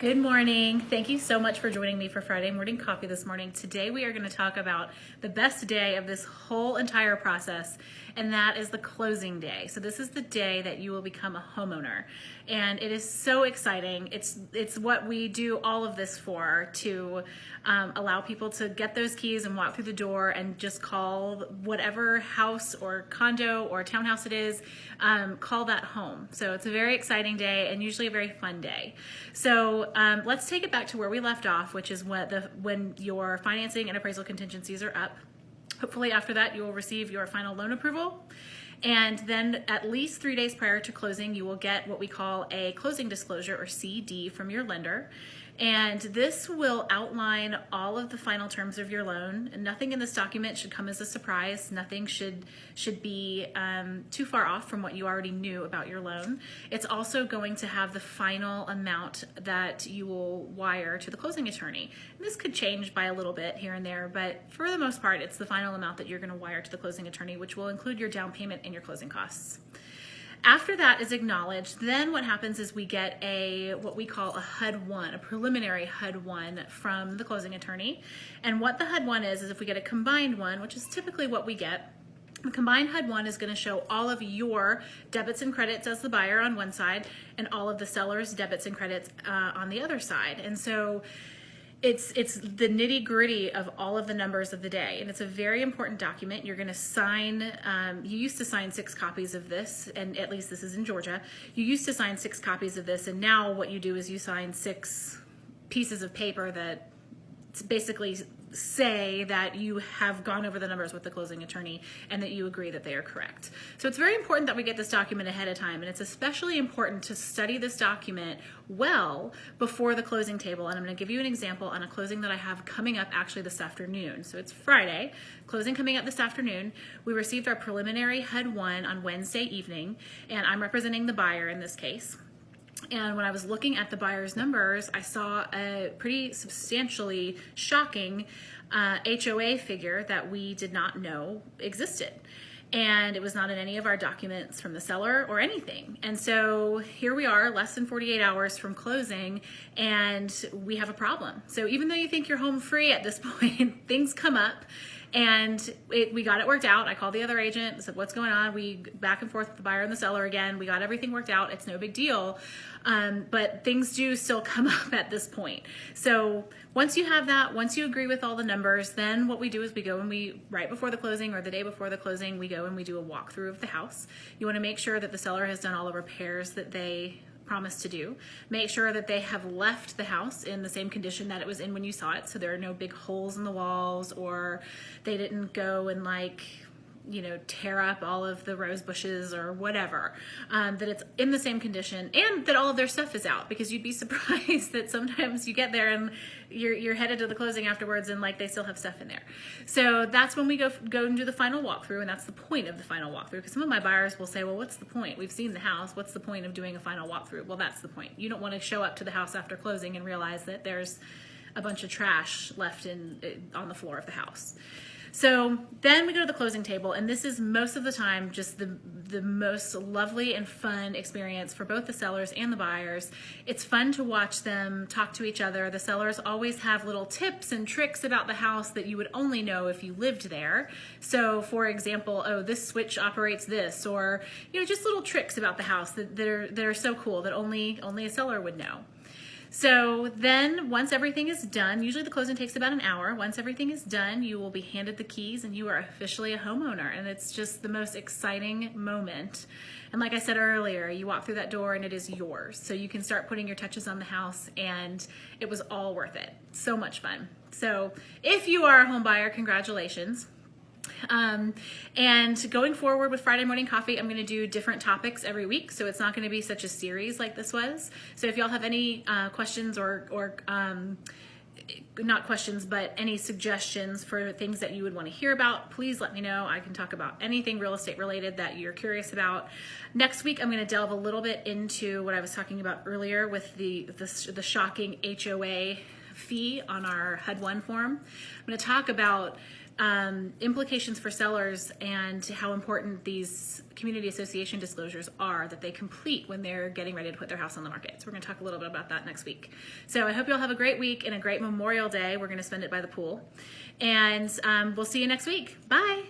Good morning. Thank you so much for joining me for Friday morning coffee this morning. Today we are going to talk about the best day of this whole entire process, and that is the closing day. So this is the day that you will become a homeowner, and it is so exciting. It's what we do all of this for, to allow people to get those keys and walk through the door and just call whatever house or condo or townhouse it is, call that home. So it's a very exciting day and usually a very fun day. So let's take it back to where we left off, which is when your financing and appraisal contingencies are up. Hopefully after that you will receive your final loan approval. And then at least 3 days prior to closing, you will get what we call a closing disclosure, or CD, from your lender. And this will outline all of the final terms of your loan. And nothing in this document should come as a surprise. Nothing should be too far off from what you already knew about your loan. It's also going to have the final amount that you will wire to the closing attorney. And this could change by a little bit here and there, but for the most part, it's the final amount that you're going to wire to the closing attorney, which will include your down payment and your closing costs. After that is acknowledged, then what happens is we get what we call a HUD-1, a preliminary HUD-1 from the closing attorney. And what the HUD-1 is if we get a combined one, which is typically what we get, the combined HUD-1 is going to show all of your debits and credits as the buyer on one side and all of the seller's debits and credits on the other side. And so it's the nitty-gritty of all of the numbers of the day, and it's a very important document. You're going to sign, you used to sign 6 copies of this, and at least this is in Georgia. You used to sign 6 copies of this, and now what you do is you sign 6 pieces of paper that basically say that you have gone over the numbers with the closing attorney and that you agree that they are correct. So it's very important that we get this document ahead of time, and it's especially important to study this document well before the closing table. And I'm going to give you an example on a closing that I have coming up actually this afternoon. So it's Friday, closing coming up this afternoon. We received our preliminary HUD-1 on Wednesday evening, and I'm representing the buyer in this case. And when I was looking at the buyer's numbers, I saw a pretty substantially shocking HOA figure that we did not know existed. And it was not in any of our documents from the seller or anything. And so here we are, less than 48 hours from closing, and we have a problem. So even though you think you're home free at this point, things come up. And we got it worked out. I called the other agent, said, what's going on? We back and forth with the buyer and the seller again. We got everything worked out. It's no big deal. But things do still come up at this point. So once you have that, once you agree with all the numbers, then what we do is we go and right before the closing or the day before the closing, we go and we do a walkthrough of the house. You want to make sure that the seller has done all the repairs that they promised to do. Make sure that they have left the house in the same condition that it was in when you saw it, so there are no big holes in the walls, or they didn't go and tear up all of the rose bushes or whatever, that it's in the same condition, and that all of their stuff is out, because you'd be surprised that sometimes you get there and you're headed to the closing afterwards and they still have stuff in there. So that's when we go and do the final walkthrough, and that's the point of the final walkthrough, because some of my buyers will say, well, what's the point? We've seen the house. What's the point of doing a final walkthrough? Well, that's the point. You don't want to show up to the house after closing and realize that there's a bunch of trash left on the floor of the house. So then we go to the closing table, and this is most of the time just the most lovely and fun experience for both the sellers and the buyers. It's fun to watch them talk to each other. The sellers always have little tips and tricks about the house that you would only know if you lived there. So for example, oh, this switch operates this, or just little tricks about the house that are so cool that only a seller would know. So then once everything is done, usually the closing takes about an hour. Once everything is done, you will be handed the keys and you are officially a homeowner. And it's just the most exciting moment. And like I said earlier, you walk through that door and it is yours. So you can start putting your touches on the house, and it was all worth it. So much fun. So if you are a home buyer, congratulations. And going forward with Friday morning coffee, I'm going to do different topics every week, so it's not going to be such a series like this was. So if y'all have any questions or not questions, but any suggestions for things that you would want to hear about, please let me know. I can talk about anything real estate related that you're curious about. Next week, I'm going to delve a little bit into what I was talking about earlier with the shocking HOA fee on our HUD-1 form. I'm going to talk about implications for sellers and how important these community association disclosures are that they complete when they're getting ready to put their house on the market. So we're going to talk a little bit about that next week. So I hope you all have a great week and a great Memorial Day. We're going to spend it by the pool. And we'll see you next week. Bye.